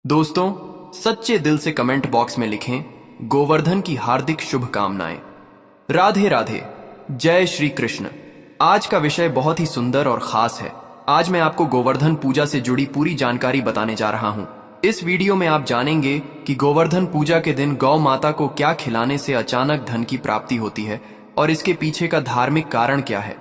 दोस्तों, सच्चे दिल से कमेंट बॉक्स में लिखें गोवर्धन की हार्दिक शुभकामनाएं। राधे राधे, जय श्री कृष्ण। आज का विषय बहुत ही सुंदर और खास है। आज मैं आपको गोवर्धन पूजा से जुड़ी पूरी जानकारी बताने जा रहा हूं। इस वीडियो में आप जानेंगे कि गोवर्धन पूजा के दिन गौ माता को क्या खिलाने से अचानक धन की प्राप्ति होती है और इसके पीछे का धार्मिक कारण क्या है।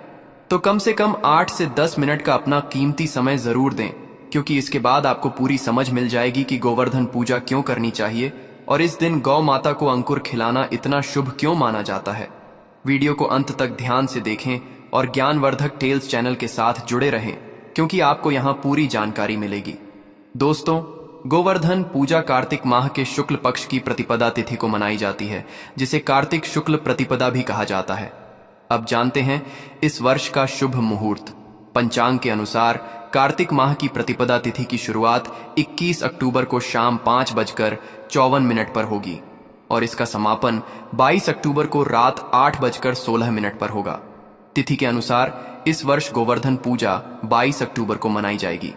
तो कम से कम 8 से 10 मिनट का अपना कीमती समय जरूर दें, क्योंकि इसके बाद आपको पूरी समझ मिल जाएगी कि गोवर्धन पूजा क्यों करनी चाहिए और इस दिन गौ माता को अंकुर खिलाना इतना शुभ क्यों माना जाता है। वीडियो को अंत तक ध्यान से देखें और ज्ञानवर्धक टेल्स चैनल के साथ जुड़े रहें, क्योंकि आपको यहाँ पूरी जानकारी मिलेगी। दोस्तों, गोवर्धन पूजा कार्तिक माह के शुक्ल पक्ष की प्रतिपदा तिथि को मनाई जाती है, जिसे कार्तिक शुक्ल प्रतिपदा भी कहा जाता है। अब जानते हैं इस वर्ष का शुभ मुहूर्त। पंचांग के अनुसार कार्तिक माह की प्रतिपदा तिथि की शुरुआत 21 अक्टूबर को शाम 5:54 पर होगी और इसका समापन 22 अक्टूबर को रात 8:16 पर होगा। तिथि के अनुसार इस वर्ष गोवर्धन पूजा 22 अक्टूबर को मनाई जाएगी।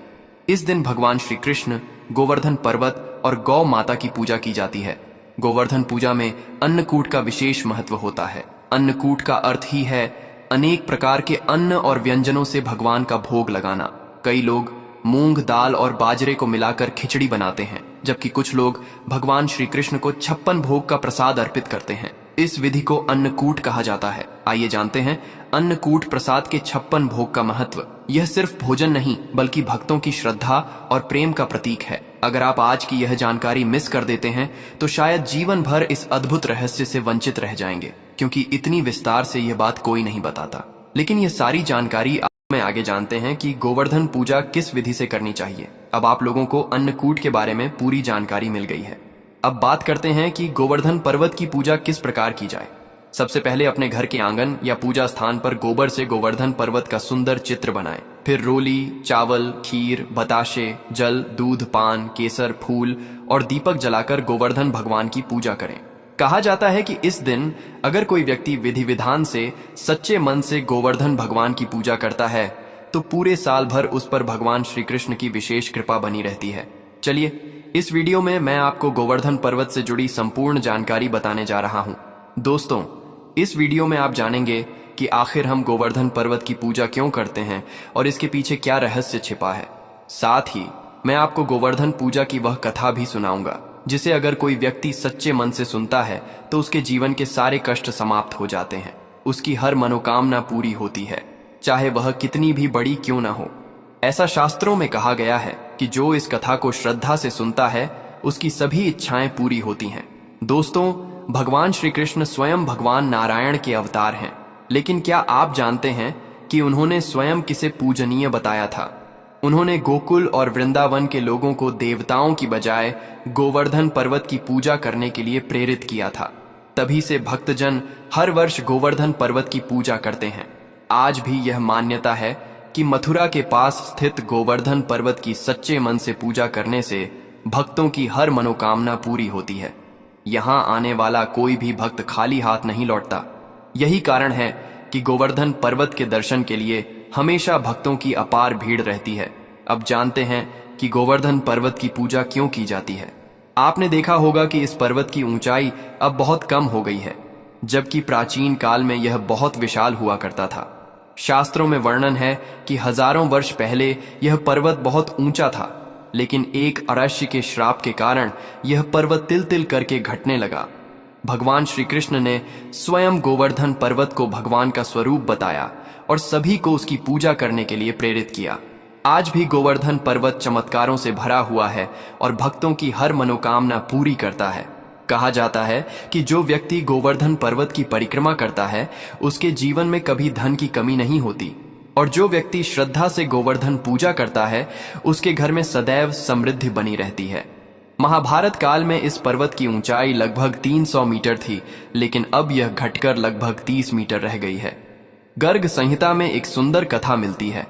इस दिन भगवान श्री कृष्ण गोवर्धन पर्वत और गौ माता की पूजा की जाती है। गोवर्धन पूजा में अन्नकूट का विशेष महत्व होता है। अन्नकूट का अर्थ ही है अनेक प्रकार के अन्न और व्यंजनों से भगवान का भोग लगाना। कई लोग मूंग, दाल और बाजरे को मिलाकर खिचड़ी बनाते हैं, जबकि कुछ लोग भगवान श्री कृष्ण को 56 भोग का प्रसाद अर्पित करते हैं। इस विधि को अन्नकूट कहा जाता है। आइए जानते हैं अन्नकूट प्रसाद के 56 भोग का महत्व। यह सिर्फ भोजन नहीं, बल्कि भक्तों की श्रद्धा और प्रेम का प्रतीक है। अगर आप आज की यह जानकारी मिस कर देते हैं तो शायद जीवन भर इस अद्भुत रहस्य से वंचित रह जाएंगे, क्योंकि इतनी विस्तार से यह बात कोई नहीं बताता। लेकिन यह सारी जानकारी में आगे जानते हैं कि गोवर्धन पूजा किस विधि से करनी चाहिए। अब आप लोगों को अन्नकूट के बारे में पूरी जानकारी मिल गई है। अब बात करते हैं कि गोवर्धन पर्वत की पूजा किस प्रकार की जाए। सबसे पहले अपने घर के आंगन या पूजा स्थान पर गोबर से गोवर्धन पर्वत का सुंदर चित्र बनाएं। फिर रोली, चावल, खीर, बताशे, जल, दूध, पान, केसर, फूल और दीपक जलाकर गोवर्धन भगवान की पूजा करें। कहा जाता है कि इस दिन अगर कोई व्यक्ति विधि विधान से सच्चे मन से गोवर्धन भगवान की पूजा करता है तो पूरे साल भर उस पर भगवान श्री कृष्ण की विशेष कृपा बनी रहती है। चलिए, इस वीडियो में मैं आपको गोवर्धन पर्वत से जुड़ी संपूर्ण जानकारी बताने जा रहा हूं। दोस्तों, इस वीडियो में आप जानेंगे कि आखिर हम गोवर्धन पर्वत की पूजा क्यों करते हैं और इसके पीछे क्या रहस्य छिपा है। साथ ही मैं आपको गोवर्धन पूजा की वह कथा भी सुनाऊंगा जिसे अगर कोई व्यक्ति सच्चे मन से सुनता है तो उसके जीवन के सारे कष्ट समाप्त हो जाते हैं। उसकी हर मनोकामना पूरी होती है, चाहे वह कितनी भी बड़ी क्यों ना हो। ऐसा शास्त्रों में कहा गया है कि जो इस कथा को श्रद्धा से सुनता है उसकी सभी इच्छाएं पूरी होती हैं। दोस्तों, भगवान श्री कृष्ण स्वयं भगवान नारायण के अवतार हैं, लेकिन क्या आप जानते हैं कि उन्होंने स्वयं किसे पूजनीय बताया था? उन्होंने गोकुल और वृंदावन के लोगों को देवताओं की बजाय गोवर्धन पर्वत की पूजा करने के लिए प्रेरित किया था। तभी से भक्तजन हर वर्ष गोवर्धन पर्वत की पूजा करते हैं। आज भी यह मान्यता है कि मथुरा के पास स्थित गोवर्धन पर्वत की सच्चे मन से पूजा करने से भक्तों की हर मनोकामना पूरी होती है। यहाँ आने वाला कोई भी भक्त खाली हाथ नहीं लौटता। यही कारण है कि गोवर्धन पर्वत के दर्शन के लिए हमेशा भक्तों की अपार भीड़ रहती है। अब जानते हैं कि गोवर्धन पर्वत की पूजा क्यों की जाती है। आपने देखा होगा कि इस पर्वत की ऊंचाई अब बहुत कम हो गई है, जबकि प्राचीन काल में यह बहुत विशाल हुआ करता था। शास्त्रों में वर्णन है कि हजारों वर्ष पहले यह पर्वत बहुत ऊंचा था, लेकिन एक अरश्य के श्राप के कारण यह पर्वत तिल तिल करके घटने लगा। भगवान श्री कृष्ण ने स्वयं गोवर्धन पर्वत को भगवान का स्वरूप बताया और सभी को उसकी पूजा करने के लिए प्रेरित किया। आज भी गोवर्धन पर्वत चमत्कारों से भरा हुआ है और भक्तों की हर मनोकामना पूरी करता है। कहा जाता है कि जो व्यक्ति गोवर्धन पर्वत की परिक्रमा करता है उसके जीवन में कभी धन की कमी नहीं होती, और जो व्यक्ति श्रद्धा से गोवर्धन पूजा करता है उसके घर में सदैव समृद्धि बनी रहती है। महाभारत काल में इस पर्वत की ऊंचाई लगभग 300 मीटर थी, लेकिन अब यह घटकर लगभग 30 मीटर रह गई है। गर्ग संहिता में एक सुंदर कथा मिलती है।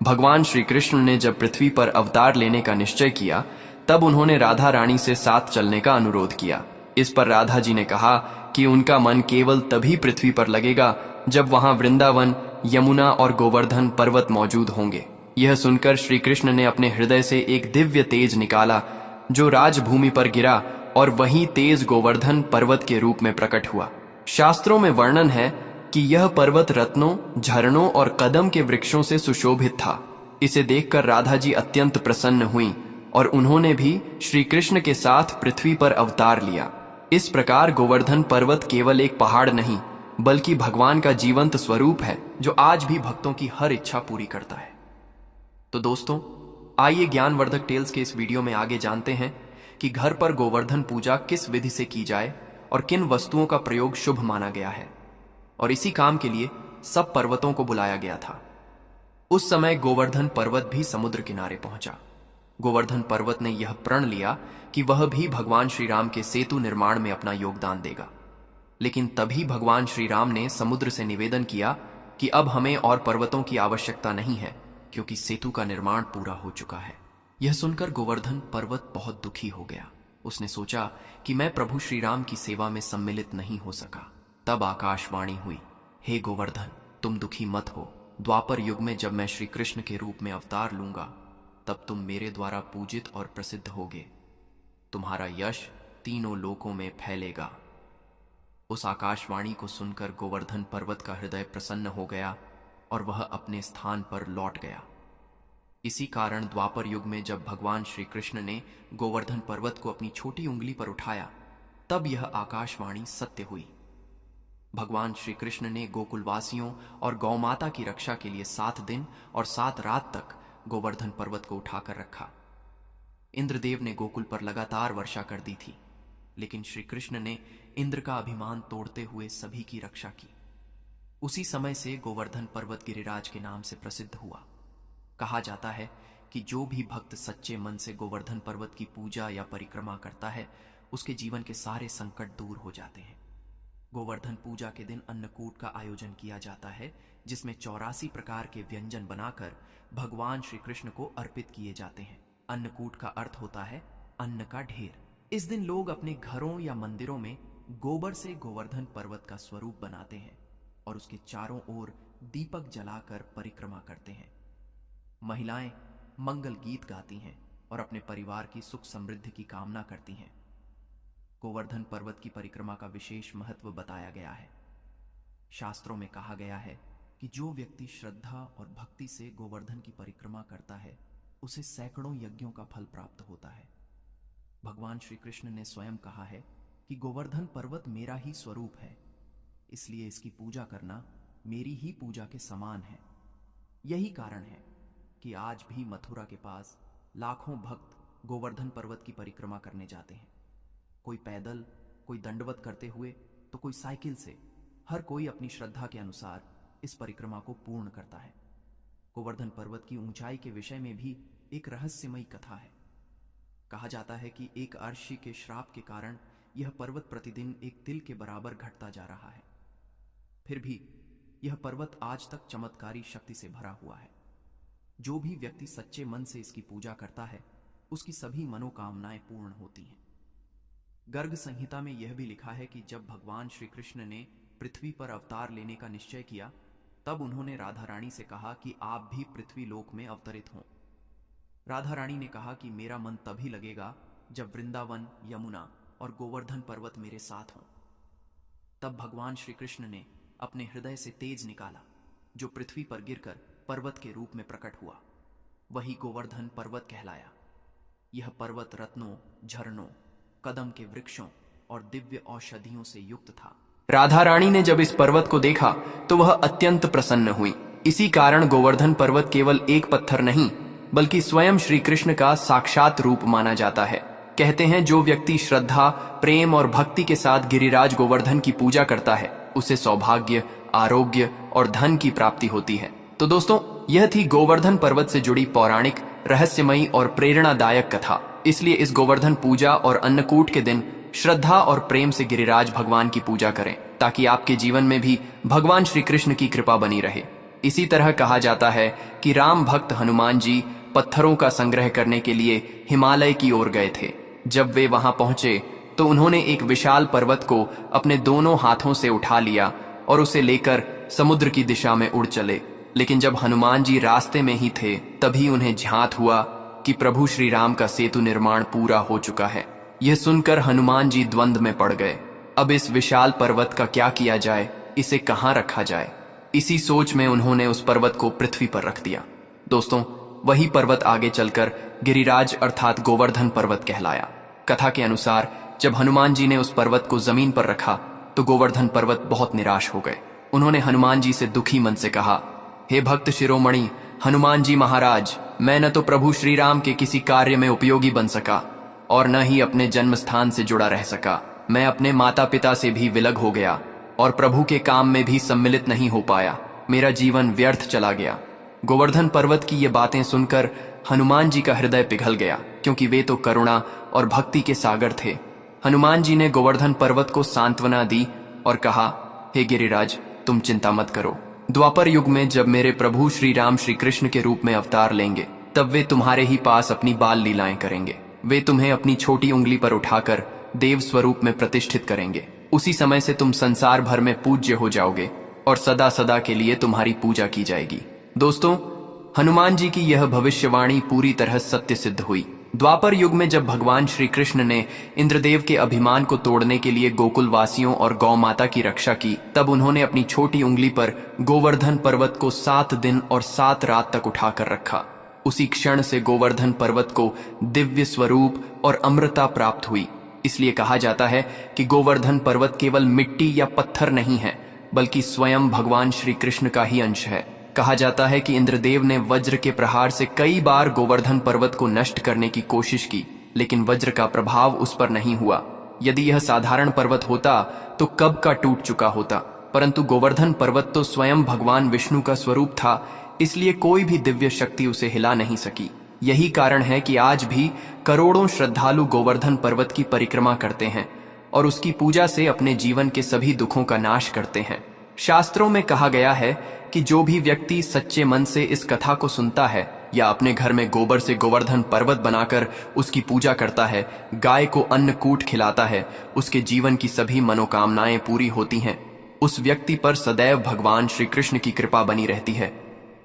भगवान श्री कृष्ण ने जब पृथ्वी पर अवतार लेने का निश्चय किया तब उन्होंने राधा रानी से साथ चलने का अनुरोध किया। इस पर राधा जी ने कहा कि उनका मन केवल तभी पृथ्वी पर लगेगा जब वहां वृंदावन, यमुना और गोवर्धन पर्वत मौजूद होंगे। यह सुनकर श्री कृष्ण ने अपने हृदय से एक दिव्य तेज निकाला जो राजभूमि पर गिरा और वहीं तेज गोवर्धन पर्वत के रूप में प्रकट हुआ। शास्त्रों में वर्णन है कि यह पर्वत रत्नों, झरनों और कदम के वृक्षों से सुशोभित था। इसे देखकर राधा जी अत्यंत प्रसन्न हुईं और उन्होंने भी श्री कृष्ण के साथ पृथ्वी पर अवतार लिया। इस प्रकार गोवर्धन पर्वत केवल एक पहाड़ नहीं, बल्कि भगवान का जीवंत स्वरूप है, जो आज भी भक्तों की हर इच्छा पूरी करता है। तो दोस्तों, आइए ज्ञानवर्धक टेल्स के इस वीडियो में आगे जानते हैं कि घर पर गोवर्धन पूजा किस विधि से की जाए और किन वस्तुओं का प्रयोग शुभ माना गया है। और इसी काम के लिए सब पर्वतों को बुलाया गया था। उस समय गोवर्धन पर्वत भी समुद्र किनारे पहुंचा। गोवर्धन पर्वत ने यह प्रण लिया कि वह भी भगवान श्री राम के सेतु निर्माण में अपना योगदान देगा। लेकिन तभी भगवान श्री राम ने समुद्र से निवेदन किया कि अब हमें और पर्वतों की आवश्यकता नहीं है, क्योंकि सेतु का निर्माण पूरा हो चुका है। यह सुनकर गोवर्धन पर्वत बहुत दुखी हो गया। उसने सोचा कि मैं प्रभु श्री राम की सेवा में सम्मिलित नहीं हो सका। तब आकाशवाणी हुई, हे गोवर्धन, तुम दुखी मत हो। द्वापर युग में जब मैं श्री कृष्ण के रूप में अवतार लूंगा, तब तुम मेरे द्वारा पूजित और प्रसिद्ध होगे। तुम्हारा यश तीनों लोकों में फैलेगा। उस आकाशवाणी को सुनकर गोवर्धन पर्वत का हृदय प्रसन्न हो गया और वह अपने स्थान पर लौट गया। इसी कारण द्वापर युग में जब भगवान श्री कृष्ण ने गोवर्धन पर्वत को अपनी छोटी उंगली पर उठाया, तब यह आकाशवाणी सत्य हुई। भगवान श्री कृष्ण ने गोकुलवासियों और गौमाता की रक्षा के लिए 7 दिन और 7 रात तक गोवर्धन पर्वत को उठाकर रखा। इंद्रदेव ने गोकुल पर लगातार वर्षा कर दी थी, लेकिन श्री कृष्ण ने इंद्र का अभिमान तोड़ते हुए सभी की रक्षा की। उसी समय से गोवर्धन पर्वत गिरिराज के नाम से प्रसिद्ध हुआ। कहा जाता है कि जो भी भक्त सच्चे मन से गोवर्धन पर्वत की पूजा या परिक्रमा करता है, उसके जीवन के सारे संकट दूर हो जाते हैं। गोवर्धन पूजा के दिन अन्नकूट का आयोजन किया जाता है, जिसमें 84 प्रकार के व्यंजन बनाकर भगवान श्री कृष्ण को अर्पित किए जाते हैं। अन्नकूट का अर्थ होता है अन्न का ढेर। इस दिन लोग अपने घरों या मंदिरों में गोबर से गोवर्धन पर्वत का स्वरूप बनाते हैं और उसके चारों ओर दीपक जलाकर परिक्रमा करते हैं। महिलाएं मंगल गीत गाती हैं और अपने परिवार की सुख समृद्धि की कामना करती हैं। गोवर्धन पर्वत की परिक्रमा का विशेष महत्व बताया गया है। शास्त्रों में कहा गया है कि जो व्यक्ति श्रद्धा और भक्ति से गोवर्धन की परिक्रमा करता है, उसे सैकड़ों यज्ञों का फल प्राप्त होता है। भगवान श्री कृष्ण ने स्वयं कहा है कि गोवर्धन पर्वत मेरा ही स्वरूप है, इसलिए इसकी पूजा करना मेरी ही पूजा के समान है। यही कारण है कि आज भी मथुरा के पास लाखों भक्त गोवर्धन पर्वत की परिक्रमा करने जाते हैं। कोई पैदल, कोई दंडवत करते हुए, तो कोई साइकिल से। हर कोई अपनी श्रद्धा के अनुसार इस परिक्रमा को पूर्ण करता है। गोवर्धन पर्वत की ऊंचाई के विषय में भी एक रहस्यमयी कथा है। कहा जाता है कि एक अर्षि के श्राप के कारण यह पर्वत प्रतिदिन एक तिल के बराबर घटता जा रहा है। फिर भी यह पर्वत आज तक चमत्कारी शक्ति से भरा हुआ है। जो भी व्यक्ति सच्चे मन से इसकी पूजा करता है, उसकी सभी मनोकामनाएं पूर्ण होती हैं। गर्ग संहिता में यह भी लिखा है कि जब भगवान श्री कृष्ण ने पृथ्वी पर अवतार लेने का निश्चय किया, तब उन्होंने राधा रानी से कहा कि आप भी पृथ्वी लोक में अवतरित हों। राधा रानी ने कहा कि मेरा मन तभी लगेगा जब वृंदावन, यमुना और गोवर्धन पर्वत मेरे साथ हों। तब भगवान श्री कृष्ण ने अपने हृदय से तेज निकाला, जो पृथ्वी पर गिरकर पर्वत के रूप में प्रकट हुआ। वही गोवर्धन पर्वत कहलाया। यह पर्वत रत्नों, झरनों, कदम के वृक्षों और दिव्य औषधियों से युक्त था। राधा रानी ने जब इस पर्वत को देखा तो वह अत्यंत प्रसन्न हुई। इसी कारण गोवर्धन पर्वत केवल एक पत्थर नहीं, बल्कि स्वयं श्री कृष्ण का साक्षात रूप माना जाता है। कहते हैं जो व्यक्ति श्रद्धा, प्रेम और भक्ति के साथ गिरिराज गोवर्धन की पूजा करता है, उसे सौभाग्य, आरोग्य और धन की प्राप्ति होती है। तो दोस्तों, यह थी गोवर्धन पर्वत से जुड़ी पौराणिक, रहस्यमयी और प्रेरणादायक कथा। इसलिए इस गोवर्धन पूजा और अन्नकूट के दिन श्रद्धा और प्रेम से गिरिराज भगवान की पूजा करें, ताकि आपके जीवन में भी भगवान श्री कृष्ण की कृपा बनी रहे। इसी तरह कहा जाता है कि राम भक्त हनुमान जी पत्थरों का संग्रह करने के लिए हिमालय की ओर गए थे। जब वे वहां पहुंचे तो उन्होंने एक विशाल पर्वत को अपने दोनों हाथों से उठा लिया और उसे लेकर समुद्र की दिशा में उड़ चले। लेकिन जब हनुमान जी रास्ते में ही थे, तभी उन्हें ज्ञात हुआ कि प्रभु श्री राम का सेतु निर्माण पूरा हो चुका है। यह सुनकर हनुमान जी द्वंद्व में पड़ गए। अब इस विशाल पर्वत का क्या किया जाए, इसे कहाँ रखा जाए। इसी सोच में उन्होंने उस पर्वत को पृथ्वी पर रख दिया। दोस्तों, वही पर्वत आगे चलकर गिरिराज अर्थात गोवर्धन पर्वत कहलाया। कथा के अनुसार जब हनुमान जी ने उस पर्वत को जमीन पर रखा तो गोवर्धन पर्वत बहुत निराश हो गए। उन्होंने हनुमान जी से दुखी मन से कहा, हे भक्त शिरोमणि हनुमान जी महाराज, मैं न तो प्रभु श्री राम के किसी कार्य में उपयोगी बन सका और न ही अपने जन्म स्थान से जुड़ा रह सका। मैं अपने माता पिता से भी विलग हो गया और प्रभु के काम में भी सम्मिलित नहीं हो पाया। मेरा जीवन व्यर्थ चला गया। गोवर्धन पर्वत की ये बातें सुनकर हनुमान जी का हृदय पिघल गया, क्योंकि वे तो करुणा और भक्ति के सागर थे। हनुमान जी ने गोवर्धन पर्वत को सांत्वना दी और कहा, हे गिरिराज, तुम चिंता मत करो। द्वापर युग में जब मेरे प्रभु श्री राम श्री कृष्ण के रूप में अवतार लेंगे, तब वे तुम्हारे ही पास अपनी बाल लीलाएं करेंगे। वे तुम्हें अपनी छोटी उंगली पर उठाकर देव स्वरूप में प्रतिष्ठित करेंगे। उसी समय से तुम संसार भर में पूज्य हो जाओगे और सदा सदा के लिए तुम्हारी पूजा की जाएगी। दोस्तों, हनुमान जी की यह भविष्यवाणी पूरी तरह सत्य सिद्ध हुई। द्वापर युग में जब भगवान श्री कृष्ण ने इंद्रदेव के अभिमान को तोड़ने के लिए गोकुल वासियों और गौ माता की रक्षा की, तब उन्होंने अपनी छोटी उंगली पर गोवर्धन पर्वत को 7 दिन और 7 रात तक उठाकर रखा। उसी क्षण से गोवर्धन पर्वत को दिव्य स्वरूप और अमृता प्राप्त हुई। इसलिए कहा जाता है कि गोवर्धन पर्वत केवल मिट्टी या पत्थर नहीं है, बल्कि स्वयं भगवान श्री कृष्ण का ही अंश है। कहा जाता है कि इंद्रदेव ने वज्र के प्रहार से कई बार गोवर्धन पर्वत को नष्ट करने की कोशिश की, लेकिन वज्र का प्रभाव उस पर नहीं हुआ। यदि यह साधारण पर्वत होता तो कब का टूट चुका होता, परंतु गोवर्धन पर्वत तो स्वयं भगवान विष्णु का स्वरूप था, इसलिए कोई भी दिव्य शक्ति उसे हिला नहीं सकी। यही कारण है कि आज भी करोड़ों श्रद्धालु गोवर्धन पर्वत की परिक्रमा करते हैं और उसकी पूजा से अपने जीवन के सभी दुखों का नाश करते हैं। शास्त्रों में कहा गया है कि जो भी व्यक्ति सच्चे मन से इस कथा को सुनता है या अपने घर में गोबर से गोवर्धन पर्वत बनाकर उसकी पूजा करता है, गाय को अन्नकूट खिलाता है, उसके जीवन की सभी मनोकामनाएं पूरी होती हैं। उस व्यक्ति पर सदैव भगवान श्री कृष्ण की कृपा बनी रहती है।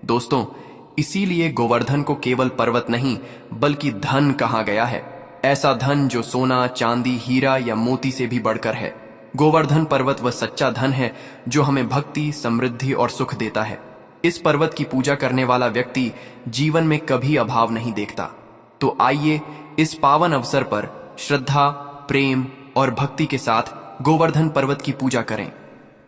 दोस्तों, इसीलिए गोवर्धन को केवल पर्वत नहीं बल्कि धन कहा गया है। ऐसा धन जो सोना, चांदी, हीरा या मोती से भी बढ़कर है। गोवर्धन पर्वत वह सच्चा धन है जो हमें भक्ति, समृद्धि और सुख देता है। इस पर्वत की पूजा करने वाला व्यक्ति जीवन में कभी अभाव नहीं देखता। तो आइए इस पावन अवसर पर श्रद्धा, प्रेम और भक्ति के साथ गोवर्धन पर्वत की पूजा करें,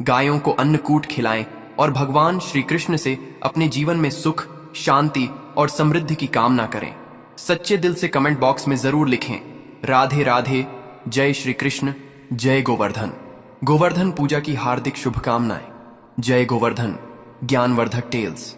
गायों को अन्नकूट खिलाएं और भगवान श्री कृष्ण से अपने जीवन में सुख, शांति और समृद्धि की कामना करें। सच्चे दिल से कमेंट बॉक्स में जरूर लिखें, राधे राधे, जय श्री कृष्ण, जय गोवर्धन। गोवर्धन पूजा की हार्दिक शुभकामनाएं। जय गोवर्धन। ज्ञानवर्धक टेल्स।